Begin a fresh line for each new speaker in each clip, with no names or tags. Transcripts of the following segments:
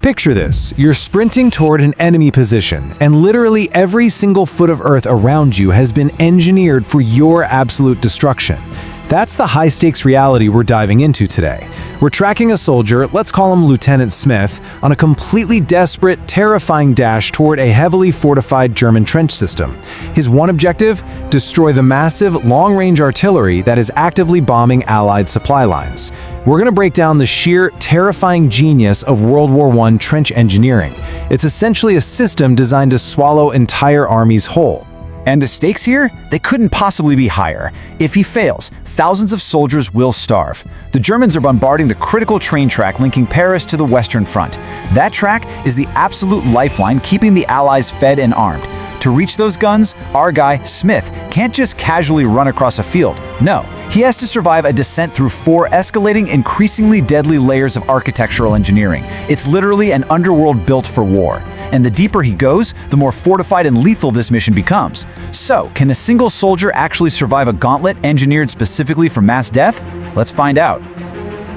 Picture this, you're sprinting toward an enemy position, and literally every single foot of earth around you has been engineered for your absolute destruction. That's the high-stakes reality we're diving into today. We're tracking a soldier, let's call him Lieutenant Smith, on a completely desperate, terrifying dash toward a heavily fortified German trench system. His one objective? Destroy the massive, long-range artillery that is actively bombing Allied supply lines. We're going to break down the sheer, terrifying genius of World War I trench engineering. It's essentially a system designed to swallow entire armies whole.
And the stakes here? They couldn't possibly be higher. If he fails, thousands of soldiers will starve. The Germans are bombarding the critical train track linking Paris to the Western Front. That track is the absolute lifeline keeping the Allies fed and armed. To reach those guns, our guy, Smith, can't just casually run across a field. No, he has to survive a descent through 4 escalating, increasingly deadly layers of architectural engineering. It's literally an underworld built for war. And the deeper he goes, the more fortified and lethal this mission becomes. So, can a single soldier actually survive a gauntlet engineered specifically for mass death? Let's find out.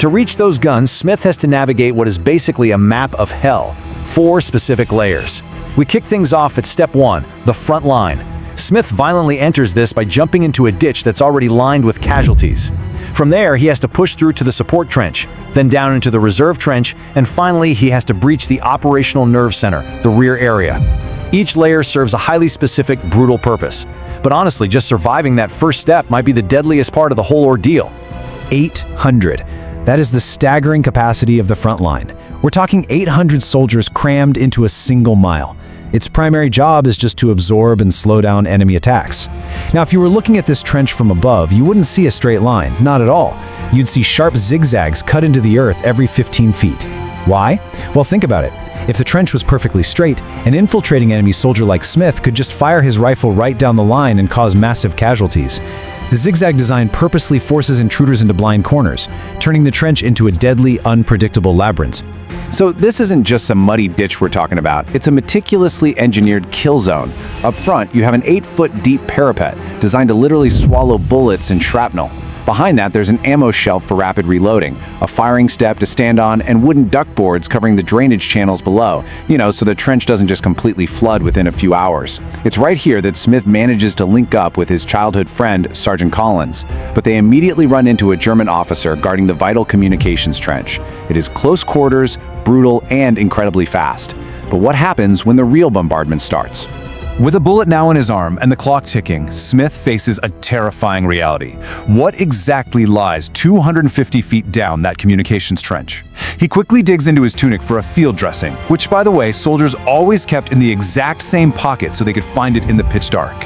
To reach those guns, Smith has to navigate what is basically a map of hell, 4 specific layers. We kick things off at step 1, the front line. Smith violently enters this by jumping into a ditch that's already lined with casualties. From there, he has to push through to the support trench, then down into the reserve trench, and finally he has to breach the operational nerve center, the rear area. Each layer serves a highly specific, brutal purpose. But honestly, just surviving that first step might be the deadliest part of the whole ordeal. 800. That is the staggering capacity of the front line. We're talking 800 soldiers crammed into a single mile. Its primary job is just to absorb and slow down enemy attacks. Now, if you were looking at this trench from above, you wouldn't see a straight line, not at all. You'd see sharp zigzags cut into the earth every 15 feet. Why? Well, think about it. If the trench was perfectly straight, an infiltrating enemy soldier like Smith could just fire his rifle right down the line and cause massive casualties. The zigzag design purposely forces intruders into blind corners, turning the trench into a deadly, unpredictable labyrinth. So this isn't just some muddy ditch we're talking about, it's a meticulously engineered kill zone. Up front, you have an 8-foot deep parapet designed to literally swallow bullets and shrapnel. Behind that, there's an ammo shelf for rapid reloading, a firing step to stand on, and wooden duck boards covering the drainage channels below, so the trench doesn't just completely flood within a few hours. It's right here that Smith manages to link up with his childhood friend, Sergeant Collins, but they immediately run into a German officer guarding the vital communications trench. It is close quarters, brutal, and incredibly fast. But what happens when the real bombardment starts? With a bullet now in his arm and the clock ticking, Smith faces a terrifying reality. What exactly lies 250 feet down that communications trench? He quickly digs into his tunic for a field dressing, which, by the way, soldiers always kept in the exact same pocket so they could find it in the pitch dark.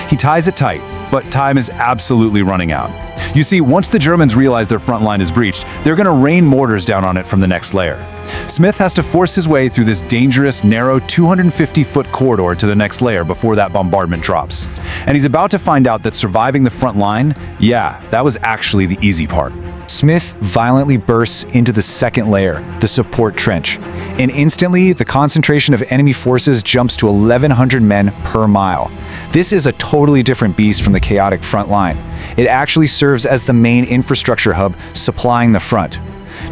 He ties it tight, but time is absolutely running out. You see, once the Germans realize their front line is breached, they're going to rain mortars down on it from the next layer. Smith has to force his way through this dangerous, narrow 250-foot corridor to the next layer before that bombardment drops. And he's about to find out that surviving the front line, that was actually the easy part. Smith violently bursts into the second layer, the support trench. And instantly, the concentration of enemy forces jumps to 1,100 men per mile. This is a totally different beast from the chaotic front line. It actually serves as the main infrastructure hub supplying the front.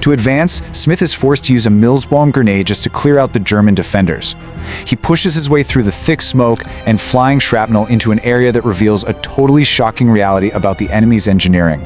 To advance, Smith is forced to use a Mills-bomb grenade just to clear out the German defenders. He pushes his way through the thick smoke and flying shrapnel into an area that reveals a totally shocking reality about the enemy's engineering.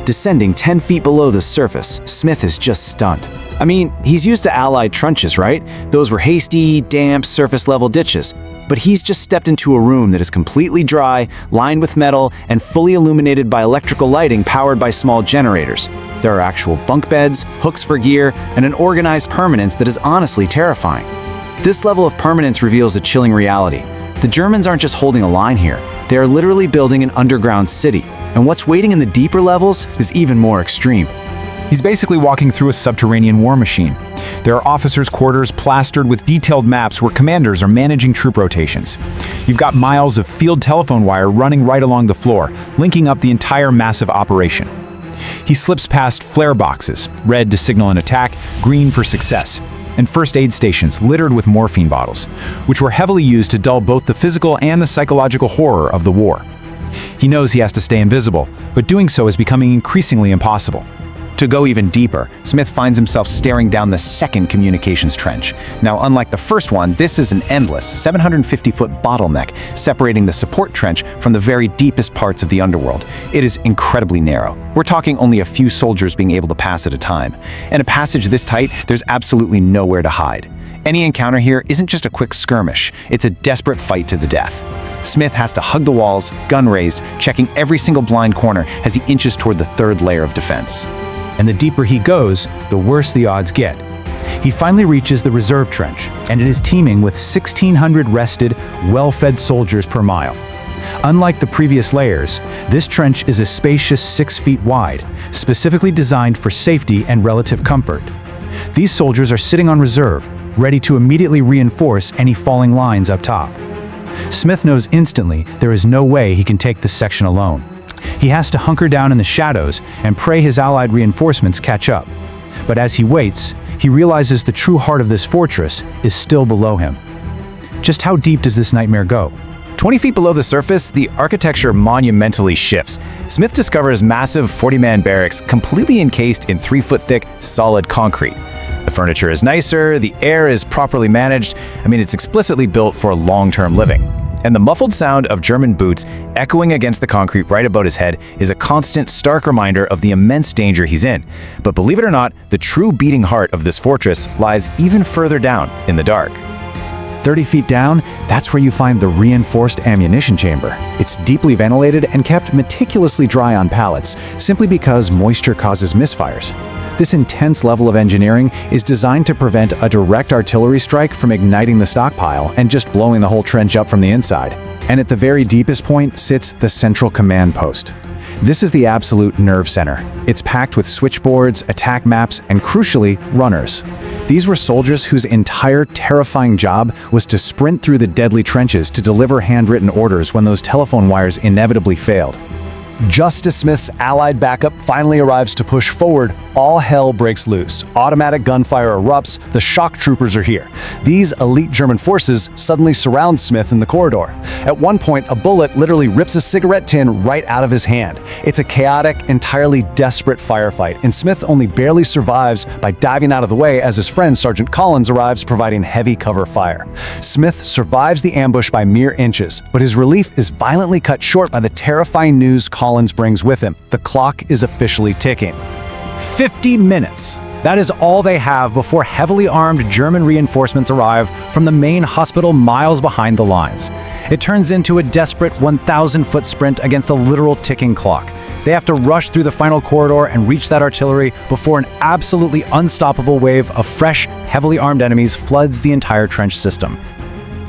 Descending 10 feet below the surface, Smith is just stunned. I mean, he's used to Allied trenches, right? Those were hasty, damp, surface-level ditches. But he's just stepped into a room that is completely dry, lined with metal, and fully illuminated by electrical lighting powered by small generators. There are actual bunk beds, hooks for gear, and an organized permanence that is honestly terrifying. This level of permanence reveals a chilling reality. The Germans aren't just holding a line here. They are literally building an underground city. And what's waiting in the deeper levels is even more extreme. He's basically walking through a subterranean war machine. There are officers' quarters plastered with detailed maps where commanders are managing troop rotations. You've got miles of field telephone wire running right along the floor, linking up the entire massive operation. He slips past flare boxes, red to signal an attack, green for success, and first aid stations littered with morphine bottles, which were heavily used to dull both the physical and the psychological horror of the war. He knows he has to stay invisible, but doing so is becoming increasingly impossible.
To go even deeper, Smith finds himself staring down the second communications trench. Now, unlike the first one, this is an endless 750-foot bottleneck separating the support trench from the very deepest parts of the underworld. It is incredibly narrow. We're talking only a few soldiers being able to pass at a time. In a passage this tight, there's absolutely nowhere to hide. Any encounter here isn't just a quick skirmish, it's a desperate fight to the death. Smith has to hug the walls, gun raised, checking every single blind corner as he inches toward the third layer of defense.
And the deeper he goes, the worse the odds get. He finally reaches the reserve trench, and it is teeming with 1,600 rested, well-fed soldiers per mile. Unlike the previous layers, this trench is a spacious 6 feet wide, specifically designed for safety and relative comfort. These soldiers are sitting on reserve, ready to immediately reinforce any falling lines up top. Smith knows instantly there is no way he can take this section alone. He has to hunker down in the shadows and pray his allied reinforcements catch up. But as he waits, he realizes the true heart of this fortress is still below him. Just how deep does this nightmare go?
20 feet below the surface, the architecture monumentally shifts. Smith discovers massive 40-man barracks completely encased in 3-foot-thick, solid concrete. The furniture is nicer, the air is properly managed. It's explicitly built for long-term living. And the muffled sound of German boots echoing against the concrete right above his head is a constant, stark reminder of the immense danger he's in. But believe it or not, the true beating heart of this fortress lies even further down in the dark.
30 feet down, that's where you find the reinforced ammunition chamber. It's deeply ventilated and kept meticulously dry on pallets, simply because moisture causes misfires. This intense level of engineering is designed to prevent a direct artillery strike from igniting the stockpile and just blowing the whole trench up from the inside. And at the very deepest point sits the central command post. This is the absolute nerve center. It's packed with switchboards, attack maps, and crucially, runners. These were soldiers whose entire terrifying job was to sprint through the deadly trenches to deliver handwritten orders when those telephone wires inevitably failed. Just as Smith's allied backup finally arrives to push forward, all hell breaks loose. Automatic gunfire erupts, the shock troopers are here. These elite German forces suddenly surround Smith in the corridor. At one point, a bullet literally rips a cigarette tin right out of his hand. It's a chaotic, entirely desperate firefight, and Smith only barely survives by diving out of the way as his friend Sergeant Collins arrives, providing heavy cover fire. Smith survives the ambush by mere inches, but his relief is violently cut short by the terrifying news Collins brings with him. The clock is officially ticking. 50 minutes. That is all they have before heavily armed German reinforcements arrive from the main hospital miles behind the lines. It turns into a desperate 1,000-foot sprint against a literal ticking clock. They have to rush through the final corridor and reach that artillery before an absolutely unstoppable wave of fresh, heavily armed enemies floods the entire trench system.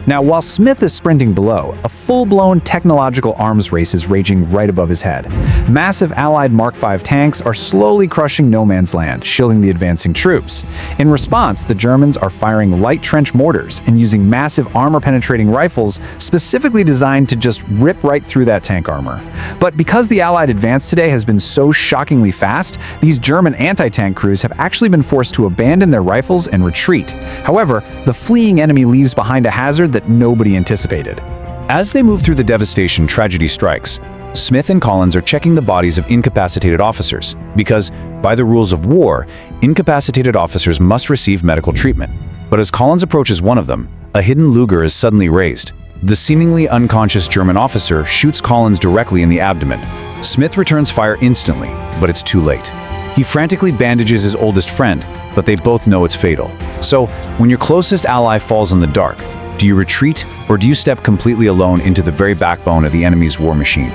Now, while Smith is sprinting below, a full-blown technological arms race is raging right above his head. Massive Allied Mark V tanks are slowly crushing no man's land, shielding the advancing troops. In response, the Germans are firing light trench mortars and using massive armor-penetrating rifles specifically designed to just rip right through that tank armor. But because the Allied advance today has been so shockingly fast, these German anti-tank crews have actually been forced to abandon their rifles and retreat. However, the fleeing enemy leaves behind a hazard that nobody anticipated. As they move through the devastation tragedy strikes, Smith and Collins are checking the bodies of incapacitated officers, because, by the rules of war, incapacitated officers must receive medical treatment. But as Collins approaches one of them, a hidden Luger is suddenly raised. The seemingly unconscious German officer shoots Collins directly in the abdomen. Smith returns fire instantly, but it's too late. He frantically bandages his oldest friend, but they both know it's fatal. So, when your closest ally falls in the dark, do you retreat, or do you step completely alone into the very backbone of the enemy's war machine?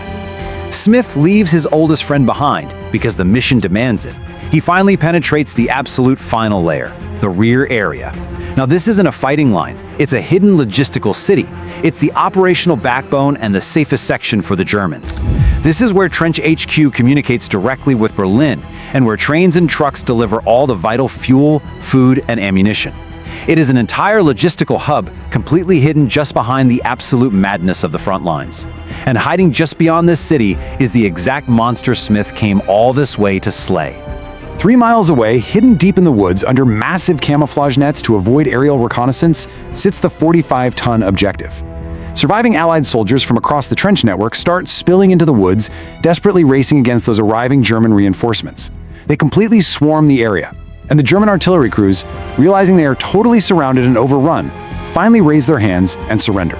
Smith leaves his oldest friend behind because the mission demands it. He finally penetrates the absolute final layer, the rear area. Now, this isn't a fighting line. It's a hidden logistical city. It's the operational backbone and the safest section for the Germans. This is where Trench HQ communicates directly with Berlin, and where trains and trucks deliver all the vital fuel, food, and ammunition. It is an entire logistical hub, completely hidden just behind the absolute madness of the front lines. And hiding just beyond this city is the exact monster Smith came all this way to slay. 3 miles away, hidden deep in the woods under massive camouflage nets to avoid aerial reconnaissance, sits the 45-ton objective. Surviving Allied soldiers from across the trench network start spilling into the woods, desperately racing against those arriving German reinforcements.
They completely swarm the area, and the German artillery crews, realizing they are totally surrounded and overrun, finally raise their hands and surrender.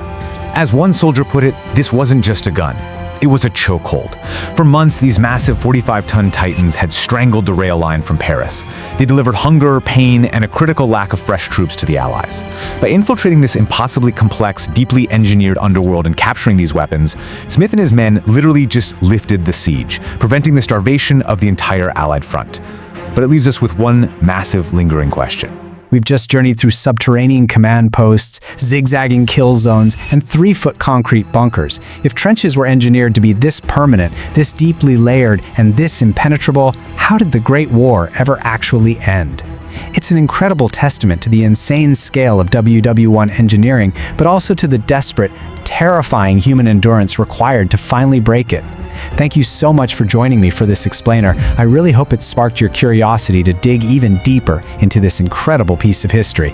As one soldier put it, this wasn't just a gun. It was a chokehold. For months, these massive 45-ton Titans had strangled the rail line from Paris. They delivered hunger, pain, and a critical lack of fresh troops to the Allies. By infiltrating this impossibly complex, deeply engineered underworld and capturing these weapons, Smith and his men literally just lifted the siege, preventing the starvation of the entire Allied front. But it leaves us with one massive, lingering question.
We've just journeyed through subterranean command posts, zigzagging kill zones, and 3-foot concrete bunkers. If trenches were engineered to be this permanent, this deeply layered, and this impenetrable, how did the Great War ever actually end? It's an incredible testament to the insane scale of WW1 engineering, but also to the desperate, terrifying human endurance required to finally break it. Thank you so much for joining me for this explainer. I really hope it sparked your curiosity to dig even deeper into this incredible piece of history.